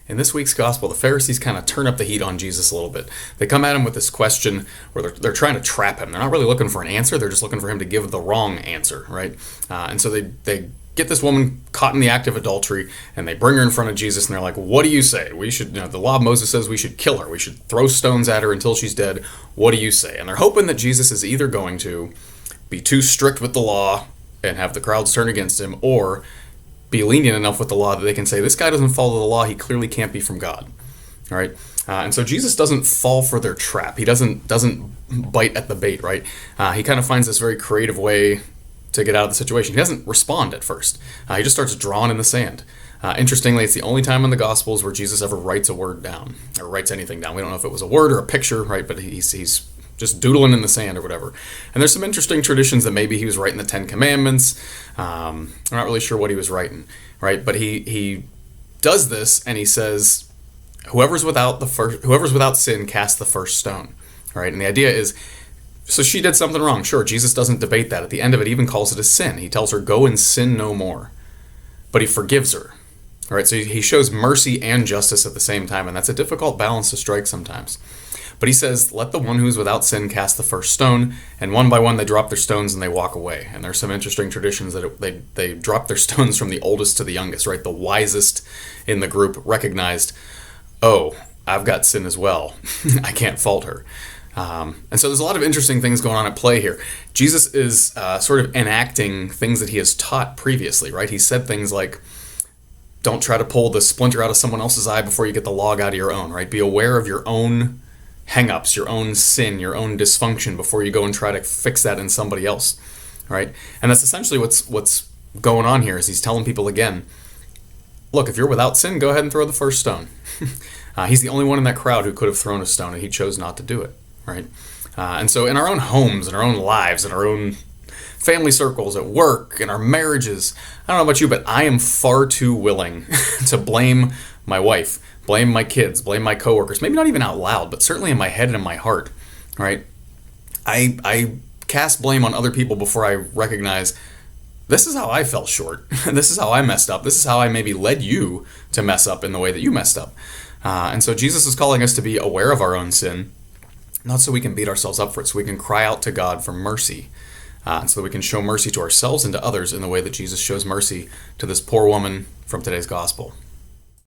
In this week's gospel, the Pharisees kind of turn up the heat on Jesus a little bit. They come at him with this question where they're trying to trap him. They're not really looking for an answer. They're just looking for him to give the wrong answer, right? And so they get this woman caught in the act of adultery, and they bring her in front of Jesus, and they're like, what do you say? We should, the law of Moses says we should kill her. We should throw stones at her until she's dead. What do you say? And they're hoping that Jesus is either going to be too strict with the law and have the crowds turn against him, or be lenient enough with the law that they can say, this guy doesn't follow the law, he clearly can't be from God. All right? And so Jesus doesn't fall for their trap. He doesn't bite at the bait, right? He kind of finds this very creative way to get out of the situation. He doesn't respond at first. He just starts drawing in the sand. Interestingly, it's the only time in the Gospels where Jesus ever writes a word down, or writes anything down. We don't know if it was a word or a picture, right? But he's just doodling in the sand or whatever. And there's some interesting traditions that maybe he was writing the Ten Commandments. I'm not really sure what he was writing, right? But he does this, and he says, whoever's without sin, cast the first stone. All right, and the idea is, so she did something wrong. Sure, Jesus doesn't debate that. At the end of it, he even calls it a sin. He tells her, go and sin no more. But he forgives her. All right, so he shows mercy and justice at the same time, and that's a difficult balance to strike sometimes. But he says, let the one who's without sin cast the first stone, and one by one they drop their stones and they walk away. And there's some interesting traditions that they drop their stones from the oldest to the youngest, right? The wisest in the group recognized, oh, I've got sin as well. I can't fault her. And so there's a lot of interesting things going on at play here. Jesus is sort of enacting things that he has taught previously, right? He said things like, don't try to pull the splinter out of someone else's eye before you get the log out of your own, right? Be aware of your own hang-ups, your own sin, your own dysfunction before you go and try to fix that in somebody else, right? And that's essentially what's going on here is he's telling people again, look, if you're without sin, go ahead and throw the first stone. He's the only one in that crowd who could have thrown a stone, and he chose not to do it, right? And so in our own homes, in our own lives, in our own family circles, at work, in our marriages, I don't know about you, but I am far too willing to blame my wife, blame my kids, blame my coworkers, maybe not even out loud, but certainly in my head and in my heart, right? I cast blame on other people before I recognize this is how I fell short. This is how I messed up. This is how I maybe led you to mess up in the way that you messed up. And so Jesus is calling us to be aware of our own sin, not so we can beat ourselves up for it, so we can cry out to God for mercy, and so that we can show mercy to ourselves and to others in the way that Jesus shows mercy to this poor woman from today's gospel.